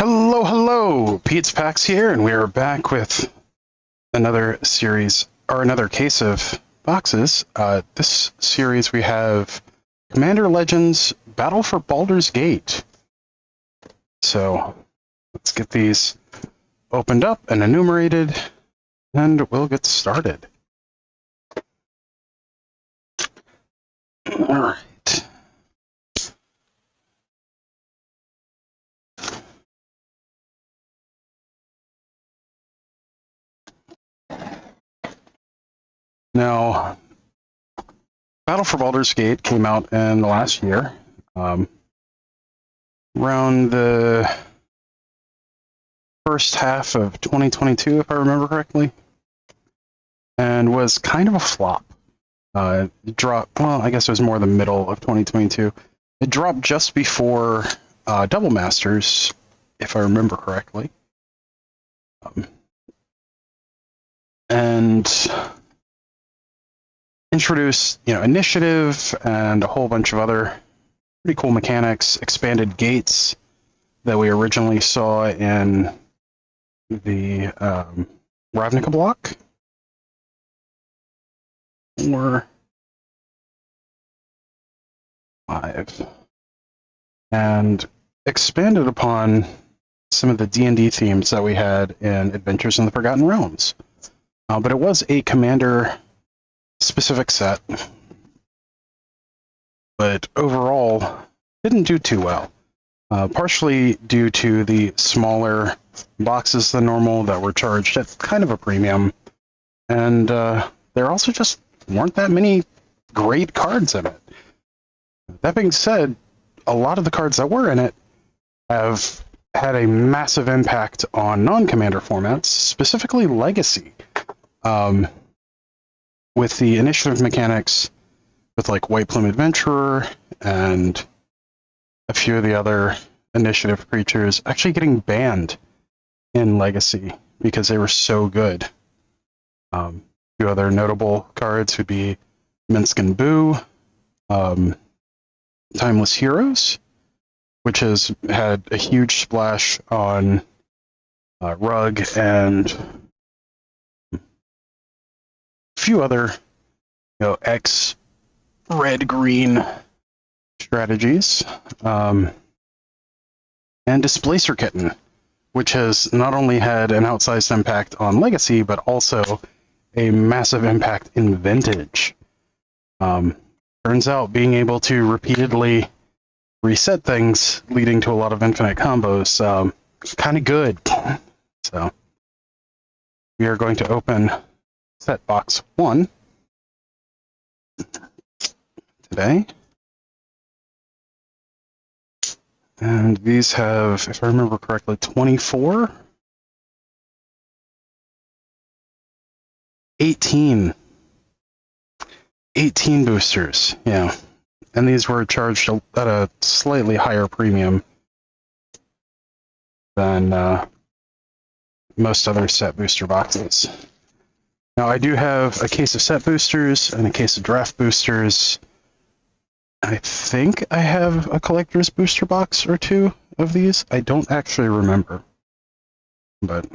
Hello, hello! Pete's Packs here, and we are back with another series, or another case of boxes. This series we have Commander Legends Battle for Baldur's Gate. So, let's get these opened up and enumerated, and we'll get started. Alright. Now, Battle for Baldur's Gate came out in the last year, around the first half of 2022, if I remember correctly, and was kind of a flop. It dropped, well, I guess it was more the middle of 2022. It dropped just before Double Masters, if I remember correctly. And introduced, initiative and a whole bunch of other pretty cool mechanics, expanded gates that we originally saw in the Ravnica block. Or 5. And expanded upon some of the D&D themes that we had in Adventures in the Forgotten Realms. But it was a commander-specific set. But overall, didn't do too well. Partially due to the smaller boxes than normal that were charged at kind of a premium. And there also just weren't that many great cards in it. That being said, a lot of the cards that were in it have had a massive impact on non-commander formats, specifically Legacy. With the initiative mechanics, with like White Plume Adventurer and a few of the other initiative creatures actually getting banned in Legacy because they were so good. A few other notable cards would be Minsk and Boo, Timeless Heroes, which has had a huge splash on Rug and a few other, X red-green strategies, and Displacer Kitten, which has not only had an outsized impact on Legacy, but also a massive impact in Vintage. Turns out being able to repeatedly reset things, leading to a lot of infinite combos, kind of good. So, we are going to open set box 1 today. And these have, if I remember correctly, 24? 18 boosters, yeah. And these were charged at a slightly higher premium than most other set booster boxes. Now, I do have a case of set boosters and a case of draft boosters. I think I have a collector's booster box or 2 of these. I don't actually remember. But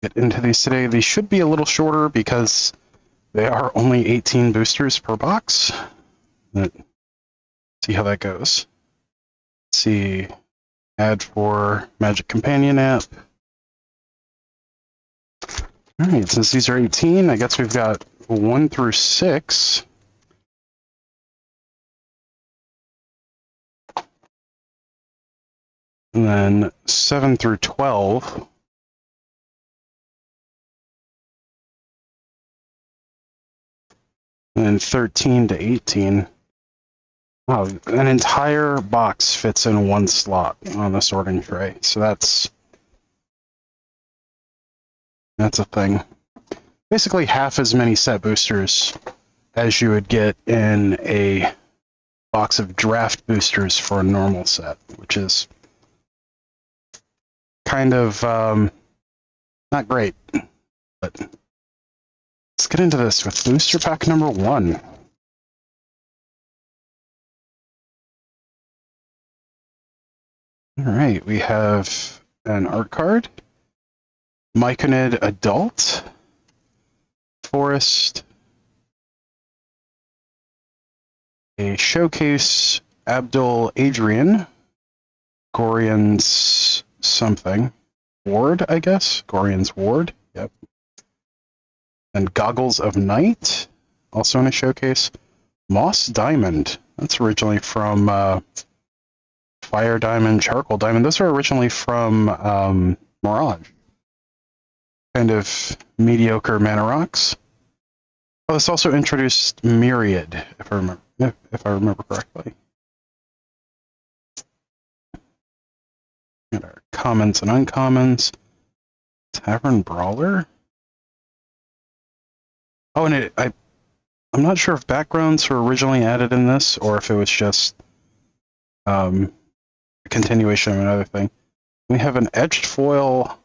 get into these today. These should be a little shorter because they are only 18 boosters per box. But see how that goes. Let's see. Add for Magic Companion app. Alright, since these are 18, I guess we've got 1 through 6. And then 7 through 12. And then 13 to 18. Wow, an entire box fits in 1 slot on the sorting tray. So that's a thing. Basically half as many set boosters as you would get in a box of draft boosters for a normal set, which is kind of not great. But let's get into this with booster pack number 1. All right, we have an art card, Myconid Adult, Forest, a showcase Abdul Adrian, Gorian's something, Ward, I guess? Gorian's Ward, yep. And Goggles of Night, also in a showcase. Moss Diamond, that's originally from Fire Diamond, Charcoal Diamond. Those are originally from Mirage. Kind of mediocre mana rocks. Oh, this also introduced Myriad, if I remember correctly. Got our commons and uncommons. Tavern Brawler. Oh, and I'm not sure if backgrounds were originally added in this, or if it was just a continuation of another thing. We have an Edged Foil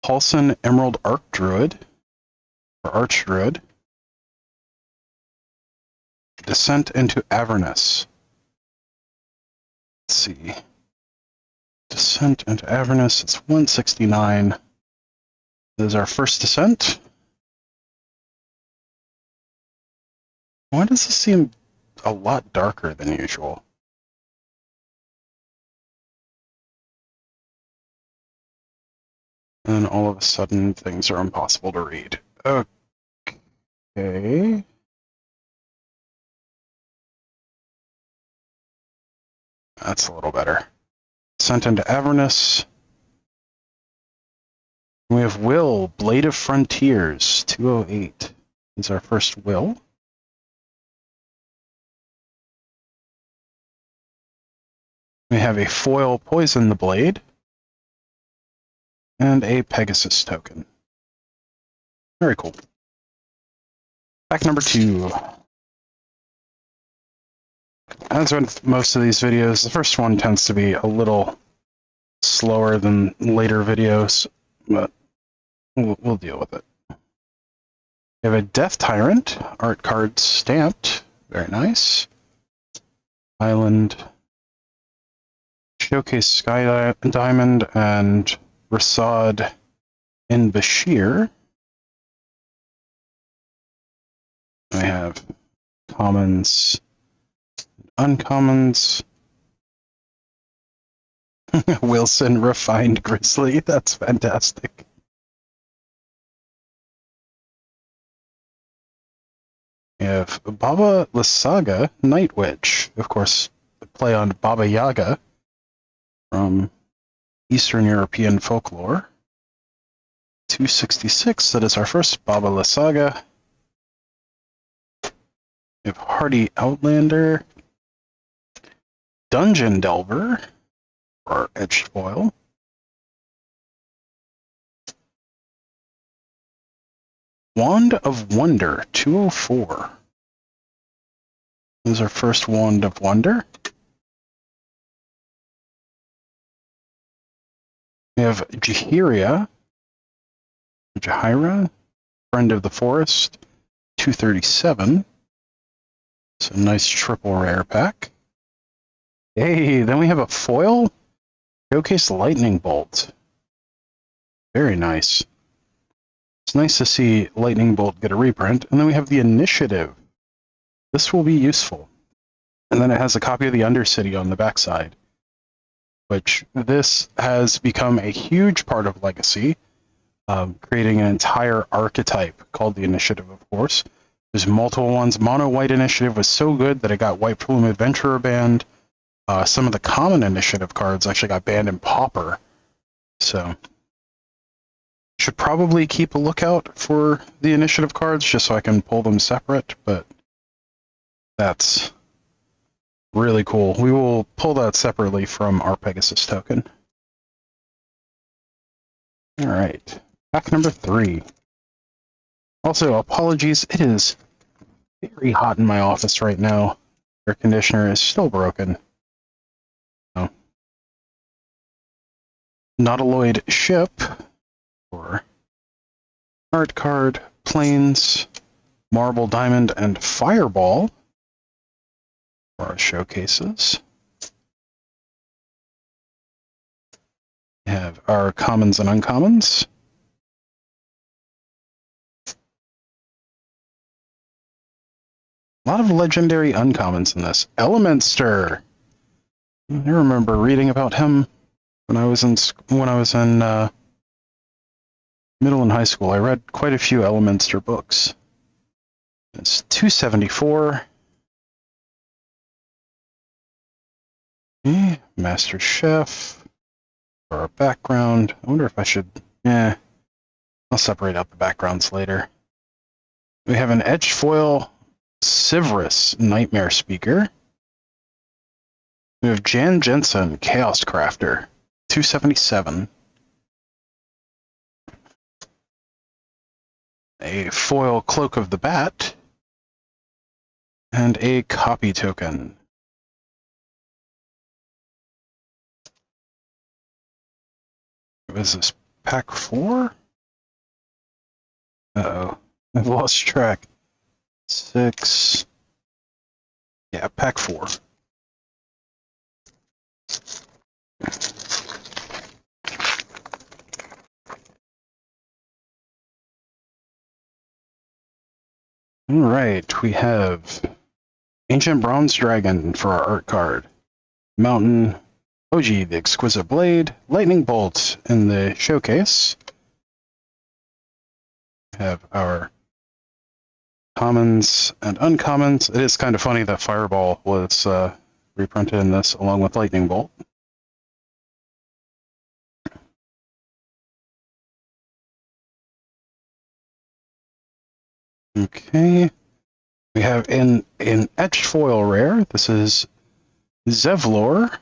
Paulson Emerald Arc Druid, or Arch Druid. Descent into Avernus. Let's see. Descent into Avernus, it's 169. This is our first descent. Why does this seem a lot darker than usual? And then all of a sudden, things are impossible to read. Okay. That's a little better. Sent into Avernus. We have Will, Blade of Frontiers, 208. Is our first Will. We have a foil Poison the Blade. And a Pegasus token. Very cool. Pack number 2. As with most of these videos, the first one tends to be a little slower than later videos, but we'll deal with it. We have a Death Tyrant, art card stamped. Very nice. Island. Showcase Sky Diamond and Rasad in Bashir. We have commons, uncommons. Wilson Refined Grizzly. That's fantastic. We have Baba Lysaga Night Witch. Of course, play on Baba Yaga from Eastern European folklore. 266, that is our first Baba Lysaga. We have Hardy Outlander. Dungeon Delver, or Edged Foil. Wand of Wonder, 204. This is our first Wand of Wonder. We have Jaheira, Friend of the Forest, 237. It's a nice triple rare pack. Hey, then we have a foil Showcase Lightning Bolt. Very nice. It's nice to see Lightning Bolt get a reprint. And then we have the Initiative. This will be useful. And then it has a copy of the Undercity on the backside, which this has become a huge part of Legacy, creating an entire archetype called the Initiative, of course. There's multiple ones. Mono White Initiative was so good that it got White Plume Adventurer banned. Some of the common Initiative cards actually got banned in Pauper. So, should probably keep a lookout for the Initiative cards just so I can pull them separate, but that's really cool. We will pull that separately from our Pegasus token. Alright, pack number 3. Also, apologies, it is very hot in my office right now. Air conditioner is still broken. So, Nautiloid Ship, or art card, Plains, Marble Diamond, and Fireball for our showcases. have our commons and uncommons. A lot of legendary uncommons in this. Elementster. I remember reading about him when I was in middle and high school. I read quite a few Elementster books. It's 274. Okay, Master Chef. For our background. I wonder if I should... I'll separate out the backgrounds later. We have an edged foil Sivrus Nightmare Speaker. We have Jan Jensen Chaos Crafter. 277. A foil Cloak of the Bat. And a copy token. What is this? Pack 4? Uh-oh. I've lost track. 6. Yeah, pack 4. Alright, we have Ancient Bronze Dragon for our art card. Mountain Oji, the Exquisite Blade, Lightning Bolt in the showcase. We have our commons and uncommons. It is kind of funny that Fireball was reprinted in this along with Lightning Bolt. Okay. We have in etched foil rare, this is Zevlor,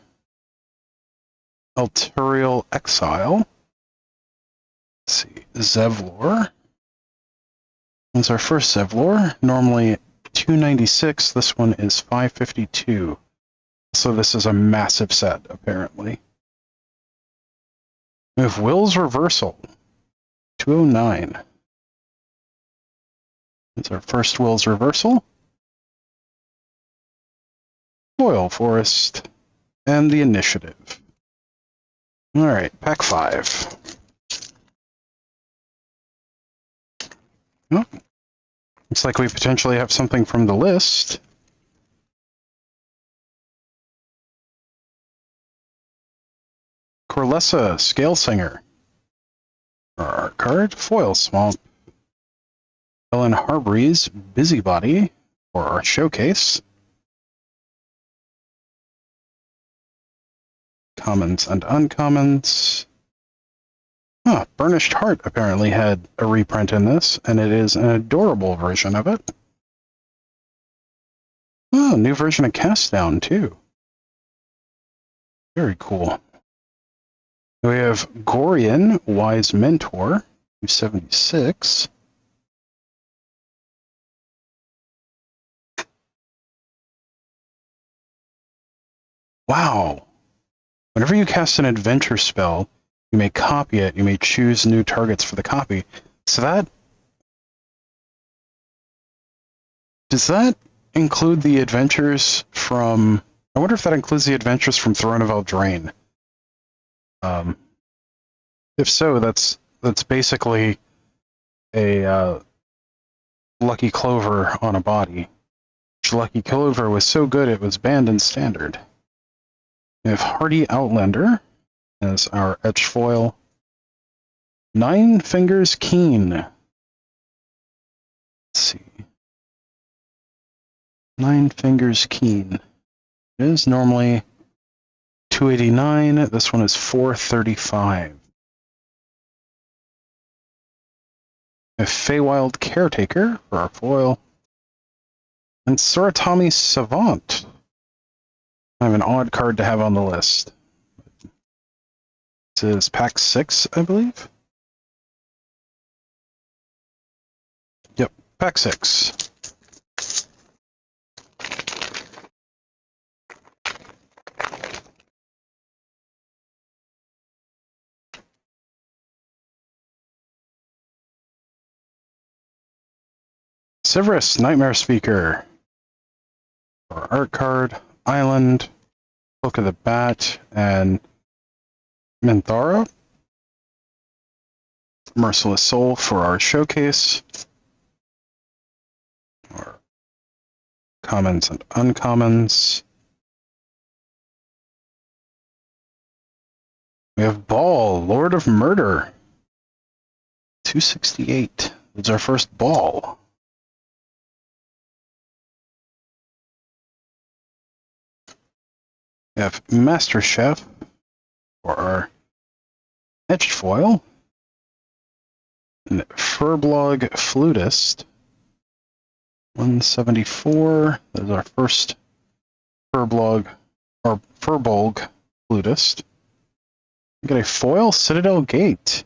Alturial Exile. Let's see, Zevlor. That's our first Zevlor. Normally 296. This one is 552. So this is a massive set, apparently. We have Will's Reversal. 209. That's our first Will's Reversal. Foil Forest. And the Initiative. Alright, pack 5. Oh, looks like we potentially have something from the list. Corlessa, Scale Singer. For our card, Foil Swamp. Ellen Harbreeze, Busybody, for our showcase. Commons and uncommons. Burnished Heart apparently had a reprint in this, and it is an adorable version of it. Oh, new version of Cast Down, too. Very cool. We have Gorian, Wise Mentor, 276. Wow. Whenever you cast an adventure spell, you may copy it. You may choose new targets for the copy. So that... Does that include the adventures from... I wonder if that includes the adventures from Throne of Eldraine. If so, that's basically a Lucky Clover on a body. Which Lucky Clover was so good it was banned in Standard. We have Hardy Outlander as our etched foil. Nine Fingers Keen. Let's see. Nine Fingers Keen. It is normally 289. This one is 435. A Feywild Caretaker for our foil. And Suratami Savant. I have an odd card to have on the list. This is pack 6, I believe. Yep, pack 6. Sivrus, Nightmare Speaker. Our art card, Island, Book of the Bat, and Minthara. Merciless Soul for our showcase. Our commons and uncommons. We have Ball, Lord of Murder. 268. It's our first Ball. We have Master Chef for our edged foil. And Furblog Flutist. 174. That is our first Furbolg Flutist. We got a foil Citadel Gate.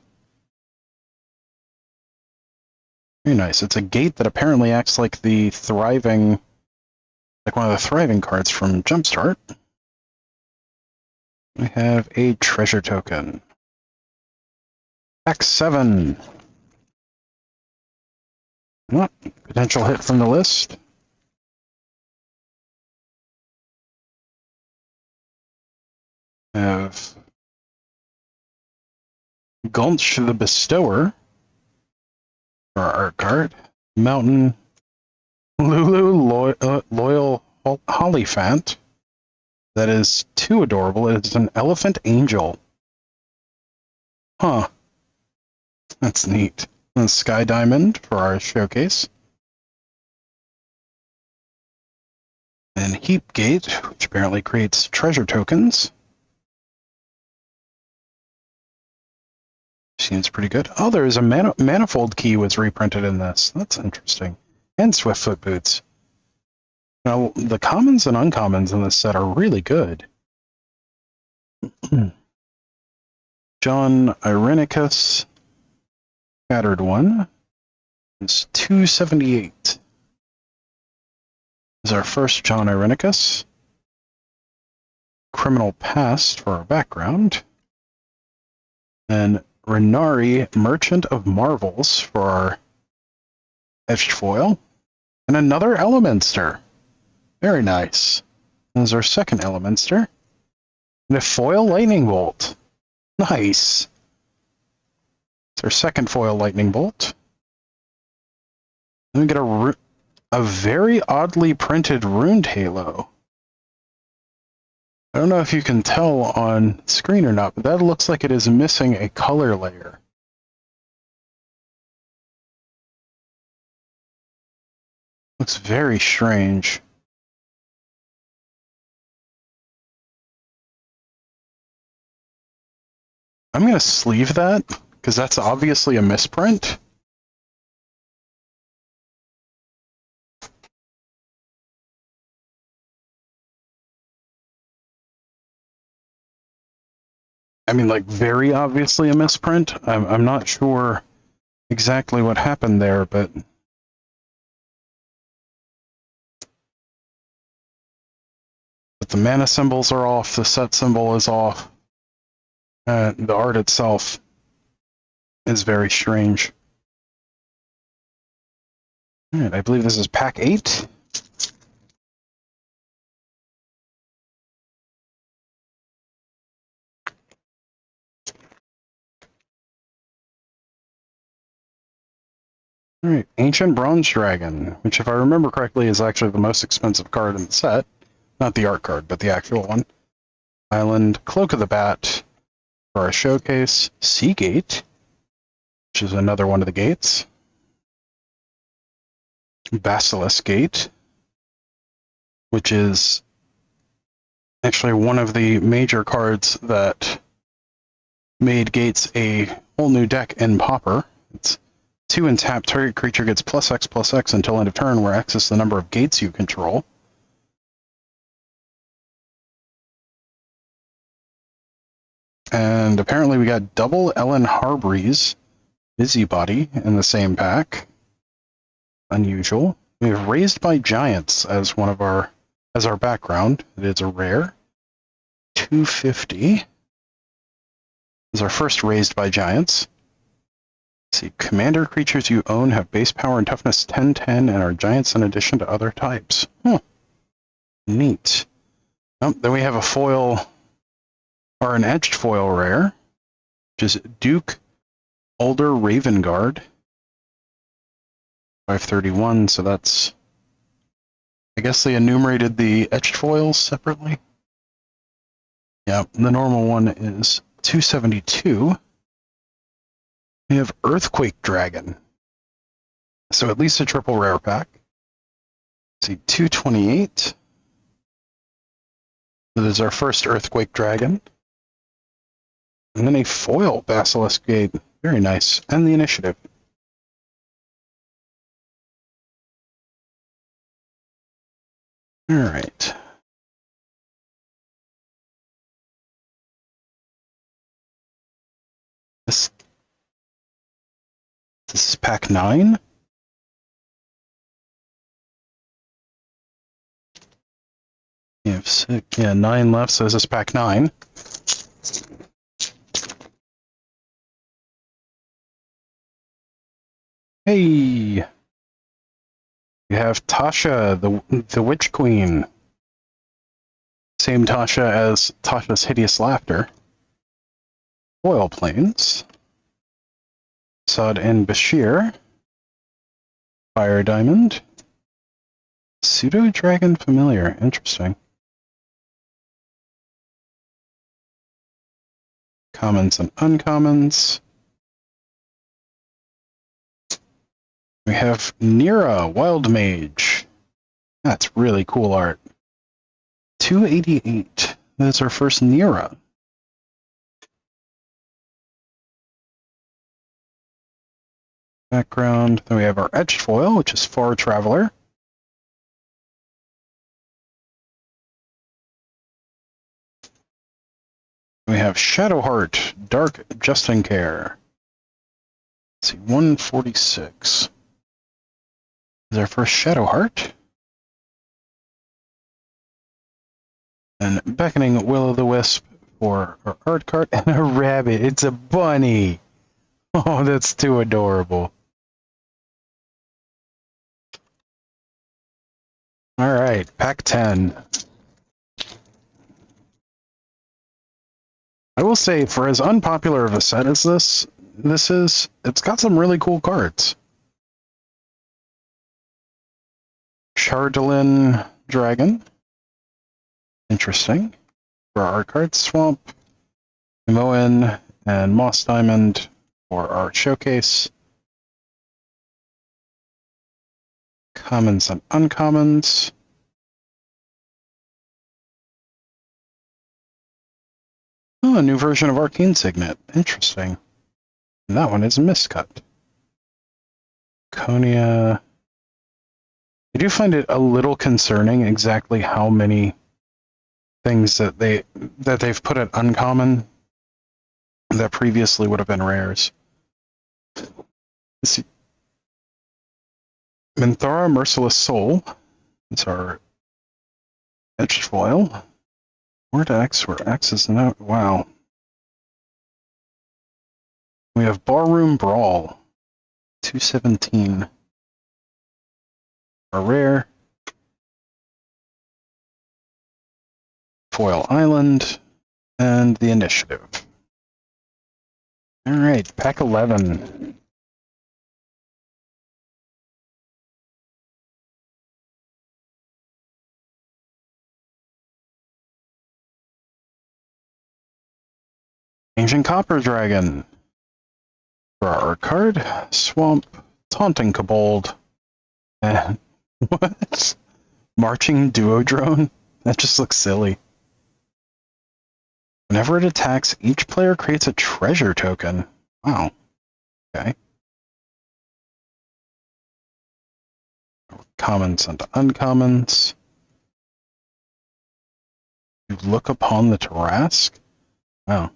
Very nice. It's a gate that apparently acts like the thriving, like one of the thriving cards from Jumpstart. We have a treasure token. Pack 7. What? Potential hit from the list. We have Gulch the Bestower for our art card. Mountain Lulu Loyal Hollyphant. That is too adorable. It's an elephant angel. Huh. That's neat. And Sky Diamond for our showcase. And Heapgate, which apparently creates treasure tokens. Seems pretty good. Oh, there's a manifold key was reprinted in this. That's interesting. And Swiftfoot Boots. Now, the commons and uncommons in this set are really good. John Irenicus, Battered One, is 278. This is our first John Irenicus. Criminal Past for our background. And Renari, Merchant of Marvels for our edged foil. And another Elemenster. Very nice. This is our second Elemenster. And a foil Lightning Bolt. Nice. It's our second foil Lightning Bolt. Then we get a very oddly printed Runed Halo. I don't know if you can tell on screen or not, but that looks like it is missing a color layer. Looks very strange. I'm going to sleeve that, because that's obviously a misprint. I mean, like, very obviously a misprint. I'm not sure exactly what happened there, but the mana symbols are off, the set symbol is off, the art itself is very strange. Alright, I believe this is pack 8. Alright, Ancient Bronze Dragon, which if I remember correctly is actually the most expensive card in the set. Not the art card, but the actual one. Island, Cloak of the Bat for our showcase. Seagate, which is another one of the gates. Basilisk Gate, which is actually one of the major cards that made gates a whole new deck in Pauper. It's 2 and tap, target creature gets +X/+X until end of turn, where X is the number of gates you control. And apparently we got double Ellen Harbreeze Busybody in the same pack. Unusual. We have Raised by Giants as one of our background. It is a rare. 250. This is our first Raised by Giants. Let's see, commander creatures you own have base power and toughness 10/10 and are giants in addition to other types. Neat. Oh, then we have a foil, or an edged foil rare, which is Duke Baldur Raven Guard. 531, so that's... I guess they enumerated the etched foils separately. Yeah, the normal one is 272. We have Earthquake Dragon. So at least a triple rare pack. Let's see, 228. That is our first Earthquake Dragon. And then a foil Basilisk Gate. Very nice. And the initiative. Alright. This is pack 9. You have 6, 9 left, so this is pack 9. Hey! You have Tasha, the Witch Queen. Same Tasha as Tasha's Hideous Laughter. Foil Plains. Saad and Bashir. Fire Diamond. Pseudo Dragon Familiar. Interesting. Commons and uncommons. We have Nira, Wild Mage. That's really cool art. 288. That's our first Nira. Background. Then we have our etched foil, which is Far Traveler. We have Shadowheart, Dark Justin Care. Let's see, 146. Is our first Shadowheart. And Beckoning Will-o'-the-Wisp for our art card, and a rabbit. It's a bunny. Oh, that's too adorable. Alright, pack 10. I will say, for as unpopular of a set as this is, it's got some really cool cards. Chardalyn Dragon. Interesting. For our art cards, Swamp, Moen, and Moss Diamond for our showcase. Commons and uncommons. Oh, a new version of Arcane Signet. Interesting. And that one is Miscut. Konya. I do find it a little concerning exactly how many things that they've put at uncommon that previously would have been rares. Let's see. Minthara Merciless Soul. It's our etched foil. Word X, where X is not. Wow. We have Barroom Brawl. 217. A rare. Foil Island. And the initiative. Alright, pack 11. Ancient Copper Dragon. For our card, Swamp, Taunting Kobold, and what? Marching Duodrone? That just looks silly. Whenever it attacks, each player creates a treasure token. Wow. Okay. Commons and uncommons. You look upon the Tarrasque? Wow.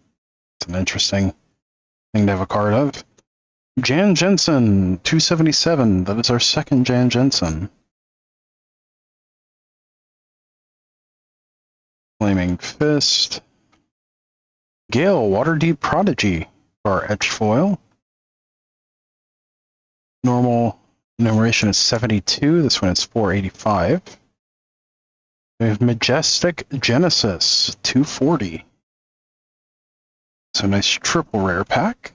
It's an interesting thing to have a card of. Jan Jensen, 277. That is our second Jan Jensen. Flaming Fist. Gale, Waterdeep Prodigy for our etched foil. Normal enumeration is 72. This one is 485. We have Majestic Genesis, 240. So nice triple rare pack.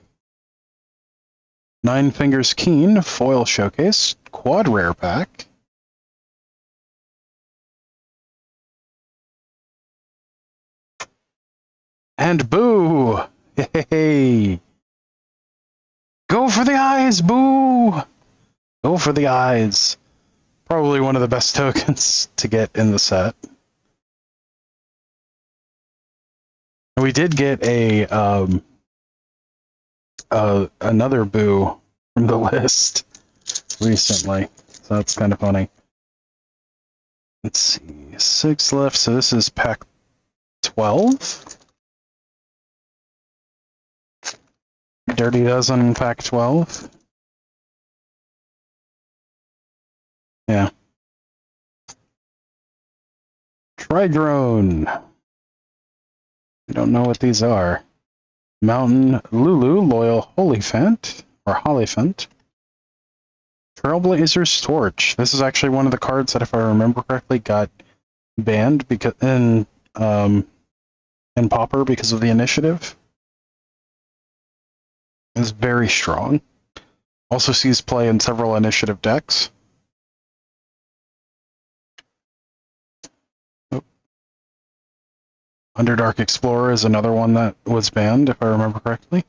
Nine Fingers Keen foil showcase, quad rare pack. And boo! Hey! Go for the eyes, boo! Go for the eyes. Probably one of the best tokens to get in the set. We did get another boo from the list recently, so that's kind of funny. Let's see, 6 left, so this is pack 12. Dirty Dozen pack 12. Yeah. Tri-Drone. I don't know what these are. Mountain Lulu, Loyal Holyphant, or Hollyphant. Trailblazer's Torch. This is actually one of the cards that, if I remember correctly, got banned because in Pauper because of the initiative. It's very strong. Also sees play in several initiative decks. Oh. Underdark Explorer is another one that was banned, if I remember correctly.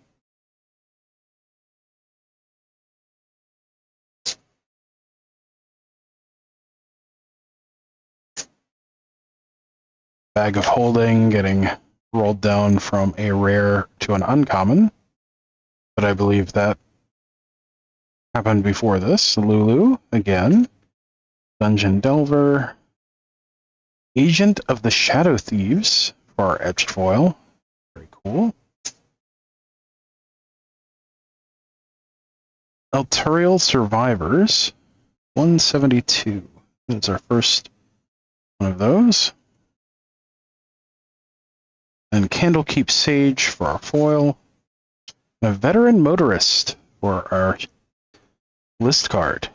Bag of Holding getting rolled down from a rare to an uncommon. But I believe that happened before this. Lulu, again. Dungeon Delver. Agent of the Shadow Thieves for our etched foil. Very cool. Altarial Survivors. 172. That's our first one of those. And Candlekeep Sage for our foil. And a Veteran Motorist for our list card.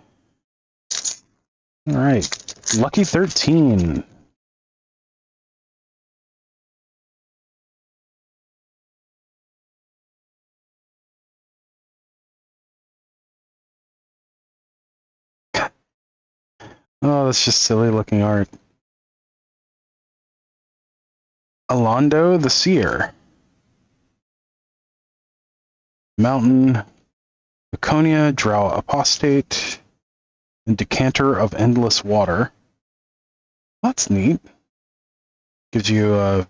Alright. Lucky 13. Oh, that's just silly looking art. Alondo the Seer. Mountain, Laconia, Drow Apostate, and Decanter of Endless Water. That's neat. Gives you a...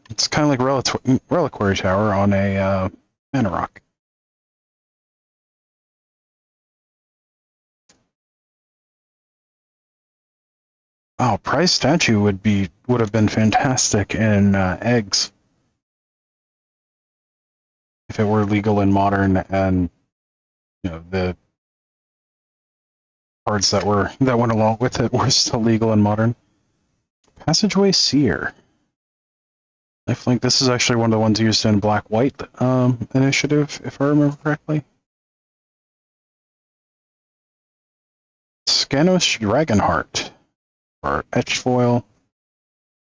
it's kind of like Reliquary Tower on a mana rock. Oh, Prize Statue would have been fantastic in eggs. If it were legal in Modern, and the cards that went along with it were still legal in Modern. Passageway Seer. Lifelink. This is actually one of the ones used in Black-White initiative, if I remember correctly. Scanos Dragonheart. Or etched foil.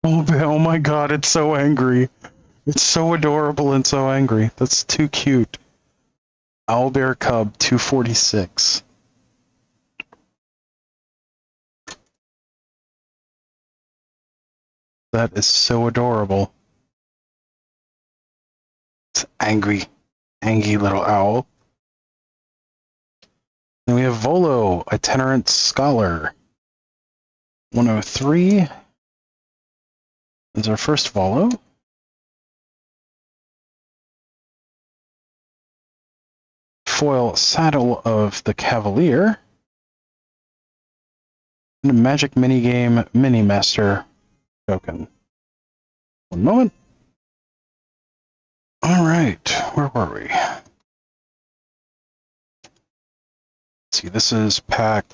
Oh my god, it's so angry. It's so adorable and so angry. That's too cute. Owlbear Cub 246. That is so adorable. It's angry little owl. Then we have Volo, Itinerant Scholar. 103 is our first Volo. Foil Saddle of the Cavalier. And a Magic Minigame Mini-Master token. One moment. Alright, where were we? Let's see, this is pack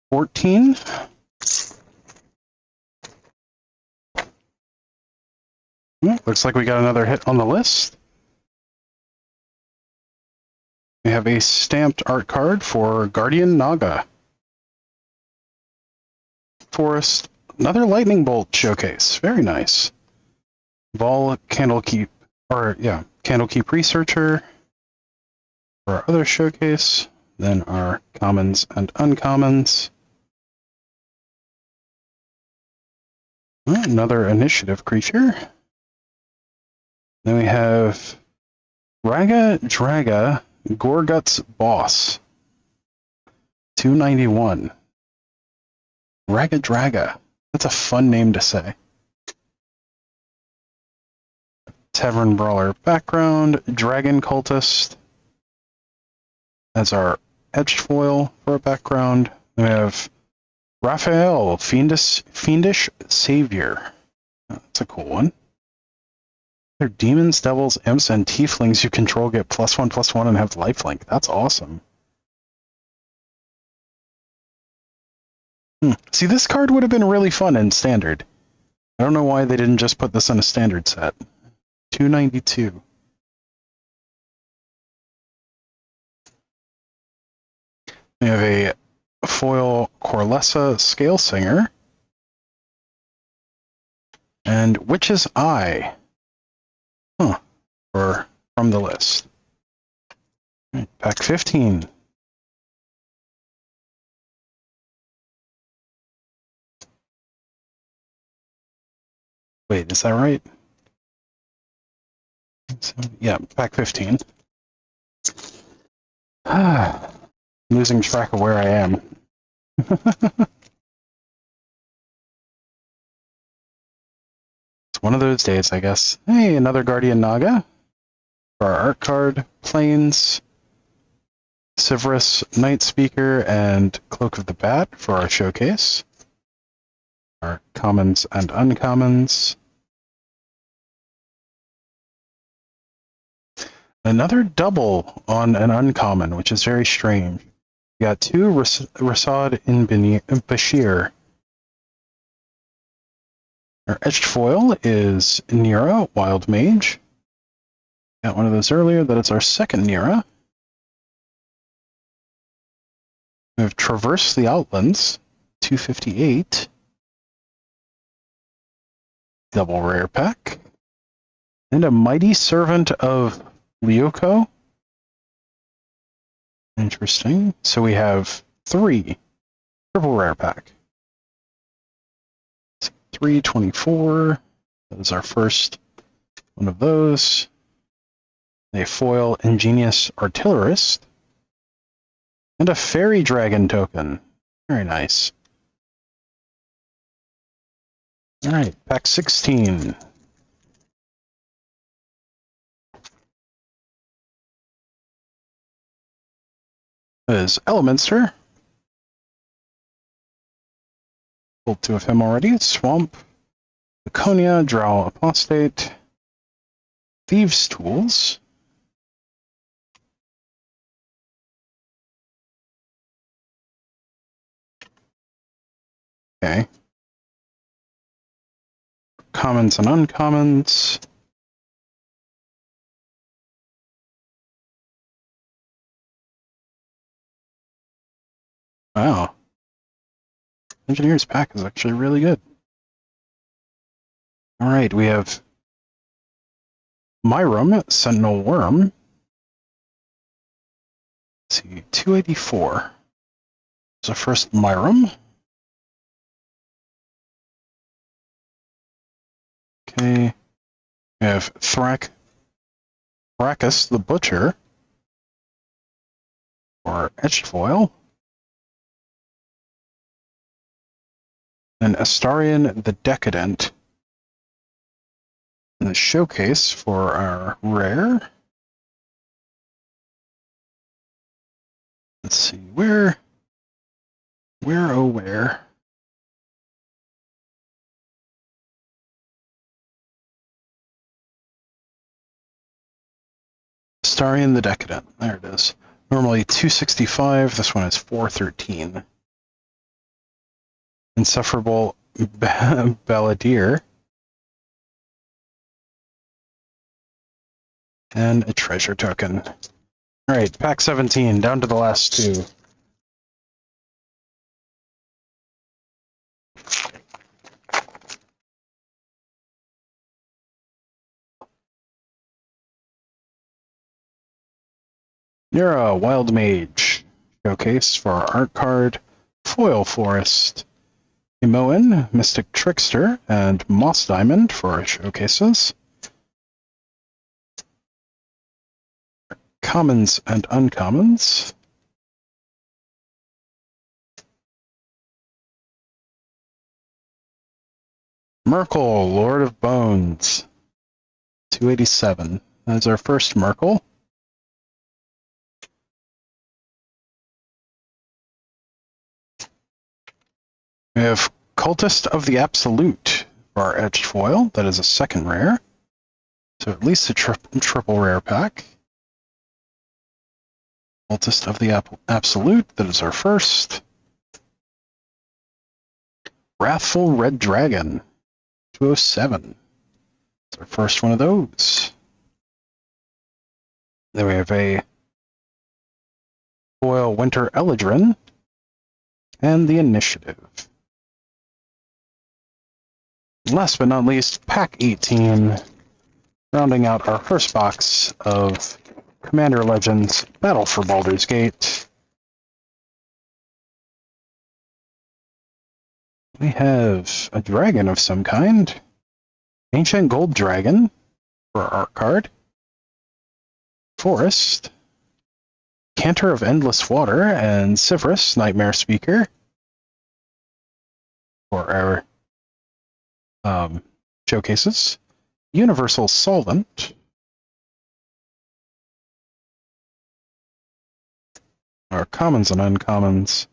14. Looks like we got another hit on the list. We have a stamped art card for Guardian Naga. Forest, another Lightning Bolt showcase. Very nice. Vol Candlekeep Researcher. for our other showcase. Then our commons and uncommons. Another initiative creature. Then we have Raga Draga Gorgut's Boss. 291. Raga Draga. That's a fun name to say. Tavern Brawler background. Dragon Cultist. That's our etched foil for a background. We have Raphael, Fiendish Savior. That's a cool one. They're demons, devils, imps, and tieflings you control get +1/+1 and have lifelink. That's awesome. See, this card would have been really fun in standard. I don't know why they didn't just put this in a standard set. 292. We have a foil Corlessa Scale Singer. And Witch's Eye. Or from the list. Right, pack 15. Wait, is that right? Yeah, pack 15. Losing track of where I am. It's one of those days, I guess. Hey, another Guardian Naga. For our art card, Plains, Severus, Night Speaker, and Cloak of the Bat for our showcase. Our commons and uncommons. Another double on an uncommon, which is very strange. We got two Rasad in Bashir. Our etched foil is Nira, Wild Mage. Got one of those earlier. That is our second Nira. We have Traverse the Outlands, 258. Double rare pack. And a Mighty Servant of Lyoko. Interesting. So we have 3. Triple rare pack. 324. That is our first one of those. A foil Ingenious Artillerist. And a Fairy Dragon token. Very nice. Alright, pack 16. Is Elemenster. Pulled 2 of him already. Swamp, Laconia, Drow Apostate, Thieves' Tools. Okay. Commons and uncommons. Wow. Engineer's pack is actually really good. Alright, we have Myram, Sentinel Worm. Let's see, 284. So first Myram. Okay. We have Thrakus the Butcher. Or etched foil. And Astarion the Decadent. And the showcase for our rare. Let's see, where? Astarion the Decadent. There it is. Normally 265. This one is 413. Insufferable Balladeer. And a treasure token. Alright, pack 17, down to the last 2. You're a Wild Mage showcase for our art card, Foil Forest, Emoan, Mystic Trickster, and Moss Diamond for our showcases. Commons and uncommons. Merkle, Lord of Bones, 287. That's our first Merkle. We have Cultist of the Absolute for our edged foil. That is a second rare. So at least a triple rare pack. Cultist of the Absolute. That is our first. Wrathful Red Dragon, 207. That's our first one of those. Then we have a foil Winter Eladrin and the Initiative. Last but not least, pack 18, rounding out our first box of Commander Legends Battle for Baldur's Gate. We have a dragon of some kind, Ancient Gold Dragon for our art card, Forest, Cantor of Endless Water, and Sivrus, Nightmare Speaker for our showcases, Universal Solvent, our commons and uncommons,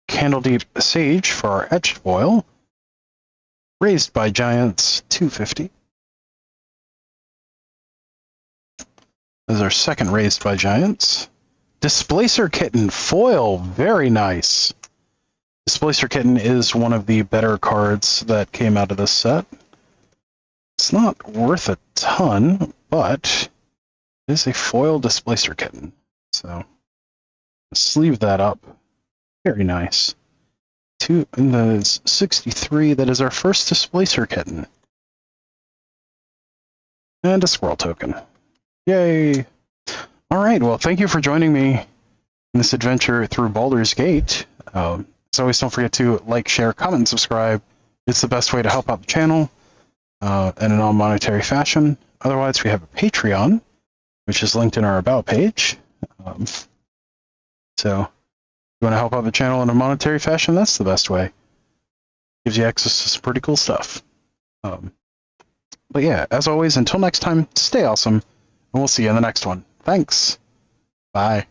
Candledeep Sage for our etched foil, Raised by Giants, 250. As our second Raised by Giants. Displacer Kitten foil, very nice. Displacer Kitten is one of the better cards that came out of this set. It's not worth a ton, but it is a foil Displacer Kitten. So, sleeve that up. Very nice. In the 63, that is our first Displacer Kitten. And a Squirrel Token. Yay! Alright, well, thank you for joining me in this adventure through Baldur's Gate. As always, don't forget to like, share, comment, and subscribe. It's the best way to help out the channel in a non-monetary fashion. Otherwise, we have a Patreon, which is linked in our About page. So, if you want to help out the channel in a monetary fashion, that's the best way. Gives you access to some pretty cool stuff. But yeah, as always, until next time, stay awesome, and we'll see you in the next one. Thanks. Bye.